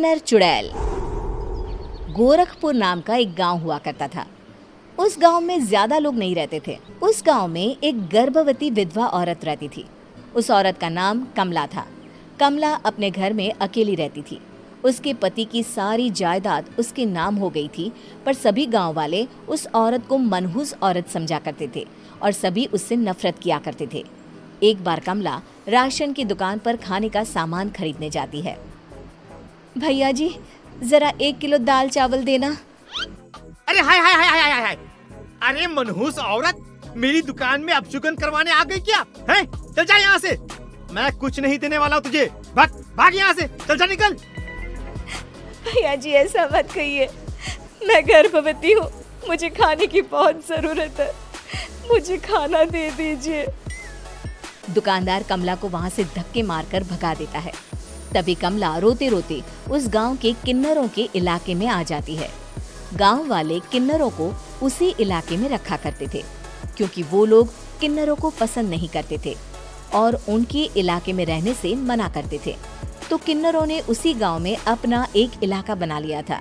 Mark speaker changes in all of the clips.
Speaker 1: किन्नर चुड़ैल। गोरखपुर नाम का एक गांव हुआ करता था। उस गांव में ज्यादा लोग नहीं रहते थे। उस गांव में एक गर्भवती विधवा औरत रहती थी। उस औरत का नाम कमला था। कमला अपने घर में अकेली रहती थी। उसके पति की सारी जायदाद उसके नाम हो गई थी, पर सभी गांव वाले उस औरत को मनहूस औरत समझा करते थे और सभी उससे नफरत किया करते थे। एक बार कमला राशन की दुकान पर खाने का सामान खरीदने जाती है। भैया जी, जरा 1 किलो दाल चावल देना।
Speaker 2: अरे हाय हाय हाय हाय हाय! अरे मनहूस औरत, मेरी दुकान में अपशुगन करवाने आ गई क्या? हैं? चल जा यहाँ से, मैं कुछ नहीं देने वाला हूँ तुझे। भाग भाग यहाँ से, चल जा, निकल।
Speaker 1: भैया जी, ऐसा मत कहिए, मैं गर्भवती हूँ, मुझे खाने की बहुत जरूरत है, मुझे खाना दे दीजिए। दुकानदार कमला को वहाँ से धक्के मारकर भगा देता है। तभी कमला रोते रोते उस गांव के किन्नरों के इलाके में आ जाती है। गांव वाले किन्नरों को उसी इलाके में रखा करते थे, क्योंकि वो लोग किन्नरों को पसंद नहीं करते थे और उनके इलाके में रहने से मना करते थे। तो किन्नरों ने उसी गांव में अपना एक इलाका बना लिया था।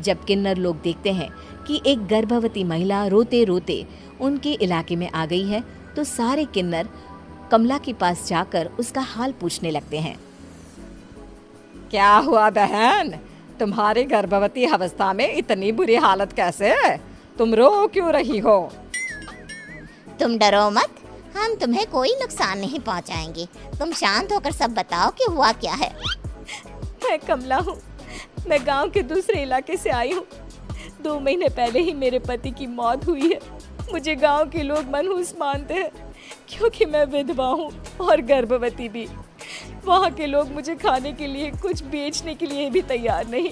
Speaker 1: जब किन्नर लोग देखते हैं कि एक गर्भवती महिला रोते रोते उनके इलाके में आ गई है, तो सारे किन्नर कमला के पास जाकर उसका हाल पूछने लगते हैं। क्या हुआ बहन, तुम्हारी गर्भवती अवस्था में इतनी बुरी हालत कैसे? तुम रो क्यों रही हो?
Speaker 3: तुम डरो मत, हम तुम्हें कोई नुकसान नहीं पहुंचाएंगे। तुम शांत होकर सब बताओ कि हुआ क्या है।
Speaker 1: मैं कमला हूँ, मैं गांव के दूसरे इलाके से आई हूँ। 2 महीने पहले ही मेरे पति की मौत हुई है। मुझे गांव के लोग मनहूस मानते हैं, क्योंकि मैं विधवा हूँ और गर्भवती भी। वहाँ के लोग मुझे खाने के लिए कुछ बेचने के लिए भी तैयार नहीं,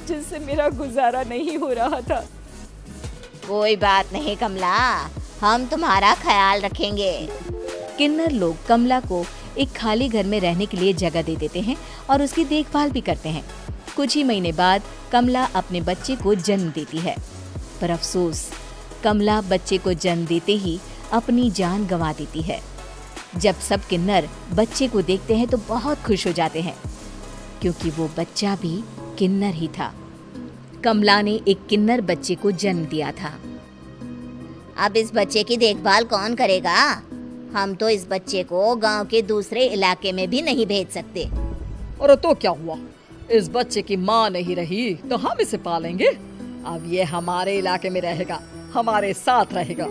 Speaker 1: जिससे मेरा गुजारा नहीं हो रहा था।
Speaker 3: कोई बात नहीं कमला, हम तुम्हारा ख्याल रखेंगे।
Speaker 1: किन्नर लोग कमला को एक खाली घर में रहने के लिए जगह दे देते हैं और उसकी देखभाल भी करते हैं। कुछ ही महीने बाद कमला अपने बच्चे को जन्म देती है, पर अफसोस, कमला बच्चे को जन्म देते ही अपनी जान गंवा देती है। जब सब किन्नर बच्चे को देखते हैं तो बहुत खुश हो जाते हैं, क्योंकि वो बच्चा भी किन्नर ही था। कमला ने एक किन्नर बच्चे को जन्म दिया था।
Speaker 3: अब इस बच्चे की देखभाल कौन करेगा? हम तो इस बच्चे को गांव के दूसरे इलाके में भी नहीं भेज सकते।
Speaker 4: और तो क्या हुआ, इस बच्चे की माँ नहीं रही तो हम इसे पालेंगे। अब ये हमारे इलाके में रहेगा, हमारे साथ रहेगा।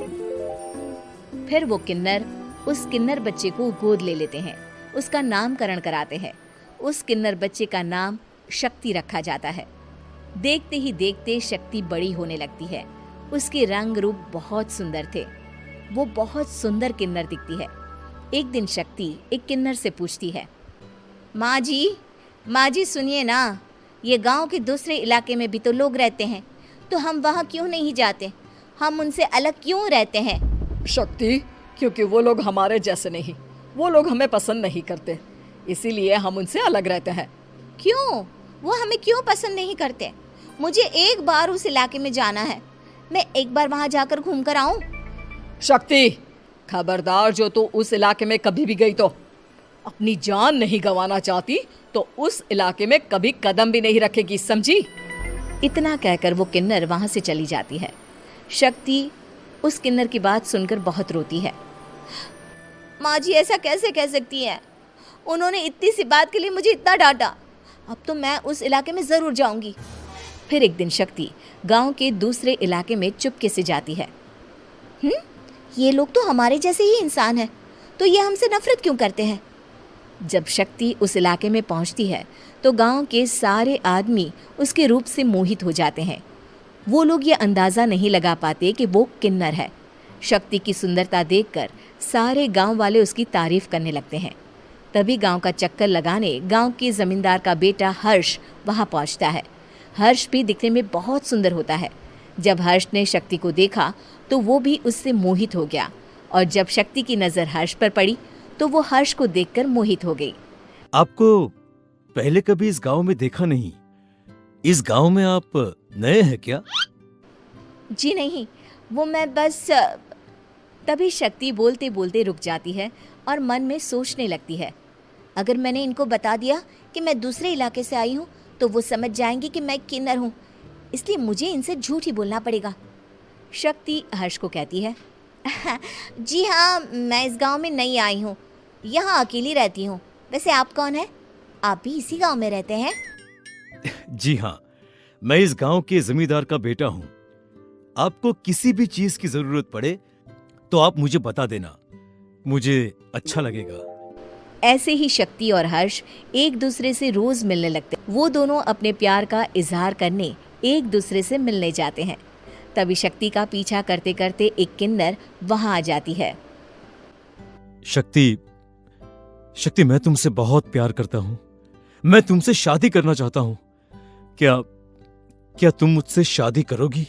Speaker 1: फिर वो किन्नर उस किन्नर बच्चे को गोद ले लेते हैं, उसका नामकरण कराते हैं। उस किन्नर बच्चे का नाम शक्ति रखा जाता है। देखते ही देखते शक्ति बड़ी होने लगती है। उसके रंग रूप बहुत सुंदर थे। वो बहुत सुंदर किन्नर दिखती है। एक दिन शक्ति एक किन्नर से पूछती है, माँ जी सुनिए ना, ये गांव के दूसरे इलाके में भी तो लोग रहते हैं, तो हम वहाँ क्यों नहीं जाते? हम उनसे अलग क्यों रहते हैं?
Speaker 4: शक्ति, क्योंकि वो लोग हमारे जैसे नहीं, वो लोग हमें पसंद नहीं करते, इसीलिए हम उनसे अलग रहते हैं।
Speaker 3: क्यों? वो हमें क्यों पसंद नहीं करते? मुझे एक बार उस इलाके में जाना है, मैं एक बार वहाँ जाकर घूम कर आऊँ।
Speaker 4: शक्ति, खबरदार, जो तू उस इलाके में कभी भी गई तो अपनी जान नहीं गंवाना चाहती तो उस इलाके में कभी कदम भी नहीं रखेगी, समझी?
Speaker 1: इतना कहकर वो किन्नर वहाँ से चली जाती है। शक्ति उस किन्नर की बात सुनकर बहुत रोती है।
Speaker 3: माँ जी, ऐसा कैसे कह सकती हैं? उन्होंने इतनी सी बात के लिए मुझे इतना डांटा। अब तो मैं उस इलाके में ज़रूर जाऊंगी।
Speaker 1: फिर एक दिन शक्ति गांव के दूसरे इलाके में चुपके से जाती है।
Speaker 3: ये लोग तो हमारे जैसे ही इंसान हैं, तो ये हमसे नफरत क्यों करते हैं?
Speaker 1: जब शक्ति उस इलाके में पहुंचती है तो गांव के सारे आदमी उसके रूप से मोहित हो जाते हैं। वो लोग ये अंदाज़ा नहीं लगा पाते कि वो किन्नर है। शक्ति की सुंदरता देखकर सारे गांव वाले उसकी तारीफ करने लगते हैं। तभी गांव का चक्कर लगाने गांव के जमींदार का बेटा हर्ष वहां पहुंचता है। हर्ष भी दिखने में बहुत सुंदर होता है। जब हर्ष ने शक्ति को देखा तो वो भी उससे मोहित हो गया, और जब शक्ति की नज़र हर्ष पर पड़ी तो वो हर्ष को देखकर मोहित हो गई।
Speaker 5: आपको पहले कभी इस गांव में देखा नहीं। इस गांव में आप नए हैं क्या?
Speaker 1: जी नहीं, वो मैं बस। तभी शक्ति बोलते बोलते रुक जाती है और मन में सोचने लगती है,
Speaker 3: अगर मैंने इनको बता दिया कि मैं दूसरे इलाके से आई हूँ तो वो समझ जाएंगे कि मैं किन्नर हूँ, इसलिए मुझे इनसे झूठ ही बोलना पड़ेगा।
Speaker 1: शक्ति हर्ष को कहती है,
Speaker 3: जी हाँ, मैं इस गांव में नई आई हूँ, यहाँ अकेली रहती हूँ। वैसे आप कौन है? आप भी इसी गांव में रहते हैं?
Speaker 5: जी हाँ, मैं इस गांव के जमींदार का बेटा हूँ। आपको किसी भी चीज की जरूरत पड़े तो आप मुझे बता देना, मुझे अच्छा लगेगा।
Speaker 1: ऐसे ही शक्ति और हर्ष एक दूसरे से रोज मिलने लगते। वो दोनों अपने प्यार का इजहार करने एक दूसरे से मिलने जाते हैं। तभी शक्ति का पीछा करते करते एक किन्नर वहां आ जाती है।
Speaker 5: शक्ति, शक्ति, मैं तुमसे बहुत प्यार करता हूँ। मैं तुमसे शादी करना चाहता हूँ। क्या तुम मुझसे शादी करोगी?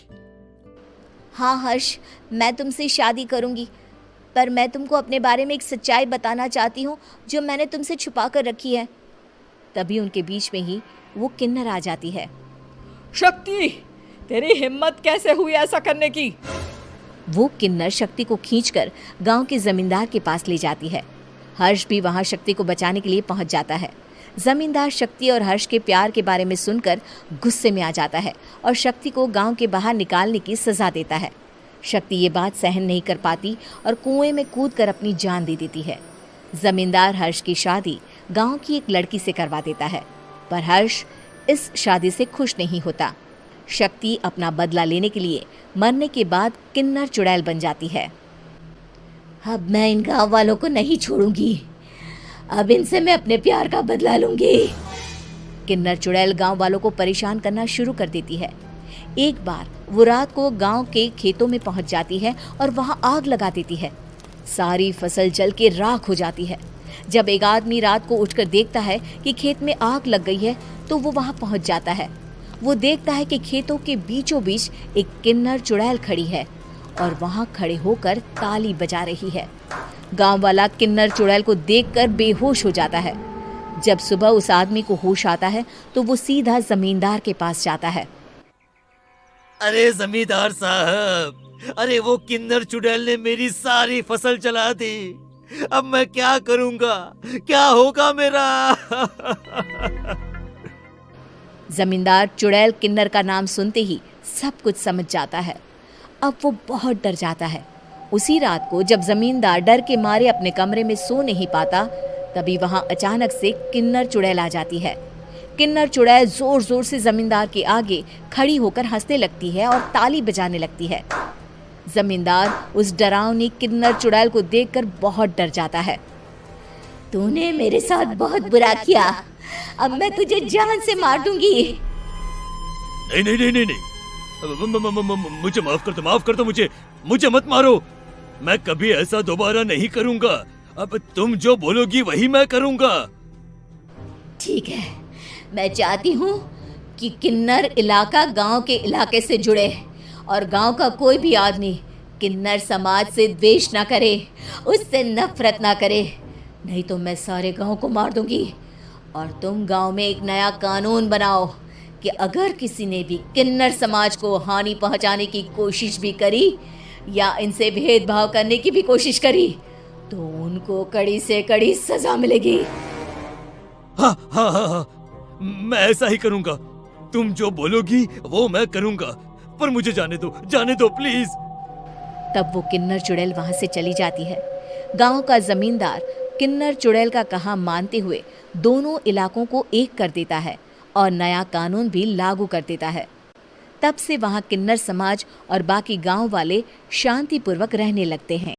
Speaker 3: हाँ हर्ष, मैं तुमसे शादी करूँगी, पर मैं तुमको अपने बारे में एक सच्चाई बताना चाहती हूँ जो मैंने तुमसे छुपा कर रखी है।
Speaker 1: तभी उनके बीच में ही वो किन्नर आ जाती है।
Speaker 4: शक्ति, तेरी हिम्मत कैसे हुई ऐसा करने की?
Speaker 1: वो किन्नर शक्ति को खींचकर गांव के जमींदार के पास ले जाती है। हर्ष भी वहां शक्ति को बचाने के लिए पहुंच जाता है। जमींदार शक्ति और हर्ष के प्यार के बारे में सुनकर गुस्से में आ जाता है और शक्ति को गांव के बाहर निकालने की सजा देता है। शक्ति ये बात सहन नहीं कर पाती और कुएं में कूदकर अपनी जान दे देती है। जमींदार हर्ष की शादी गांव की एक लड़की से करवा देता है, पर हर्ष इस शादी से खुश नहीं होता। शक्ति अपना बदला लेने के लिए मरने के बाद किन्नर चुड़ैल बन जाती है।
Speaker 3: अब मैं इन गाँव वालों को नहीं छोड़ूंगी, अब इनसे मैं अपने प्यार का बदला लूंगी।
Speaker 1: किन्नर चुड़ैल गांव वालों को परेशान करना शुरू कर देती है। एक बार वो रात को गांव के खेतों में पहुंच जाती है और वहां आग लगा देती है। सारी फसल जल के राख हो जाती है। जब एक आदमी रात को उठकर देखता है कि खेत में आग लग गई है तो वो वहां पहुंच जाता है। वो देखता है कि खेतों के बीचों बीच एक किन्नर चुड़ैल खड़ी है और वहां खड़े होकर ताली बजा रही है। गांव वाला किन्नर चुड़ैल को देखकर बेहोश हो जाता है। जब सुबह उस आदमी को होश आता है तो वो सीधा जमींदार के पास जाता है।
Speaker 5: अरे जमींदार साहब, अरे वो किन्नर चुड़ैल ने मेरी सारी फसल जला दी। अब मैं क्या करूंगा? क्या होगा मेरा?
Speaker 1: जमींदार चुड़ैल किन्नर का नाम सुनते ही सब कुछ समझ जाता है। अब वो बहुत डर जाता है। उसी रात को जब जमींदार डर के मारे अपने कमरे में सो नहीं पाता, तभी वहां अचानक से किन्नर चुड़ैल आ जाती है। किन्नर चुड़ैल जोर जोर से जमींदार के आगे खड़ी होकर हंसने लगती है और ताली बजाने लगती है। जमींदार उस डरावनी किन्नर चुड़ैल को देखकर बहुत डर जाता है।
Speaker 3: तूने मेरे साथ बहुत बुरा किया, अब मैं तुझे जान से मार दूंगी।
Speaker 5: नहीं नहीं नहीं नहीं नहीं, मुझे माफ कर दो, मुझे मत मारो। मैं कभी ऐसा दोबारा नहीं करूंगा। अब तुम जो बोलोगी वही मैं करूंगा।
Speaker 3: ठीक है, मैं चाहती हूँ कि किन्नर इलाका गांव के इलाके से जुड़े और गांव का कोई भी आदमी किन्नर समाज से द्वेष ना करे, उससे नफरत ना करे, नहीं तो मैं सारे गांव को मार दूंगी। और तुम गांव में एक नया कानून बनाओ कि अगर किसी ने भी किन्नर समाज को हानि पहुंचाने की कोशिश भी करी या इनसे भेदभाव करने की भी कोशिश करी तो उनको कड़ी से कड़ी सजा मिलेगी।
Speaker 5: हाँ हाँ हाँ हाँ, मैं ऐसा ही करूंगा। तुम जो बोलोगी वो मैं करूंगा, पर मुझे जाने दो प्लीज।
Speaker 1: तब वो किन्नर चुड़ैल वहां से चली जाती है। गांव का जमींदार किन्नर चुड़ैल का कहा मानते हुए दोनों इलाकों को एक कर देता है और नया कानून भी लागू कर देता है। तब से वहां किन्नर समाज और बाकी गांव वाले शांतिपूर्वक रहने लगते हैं।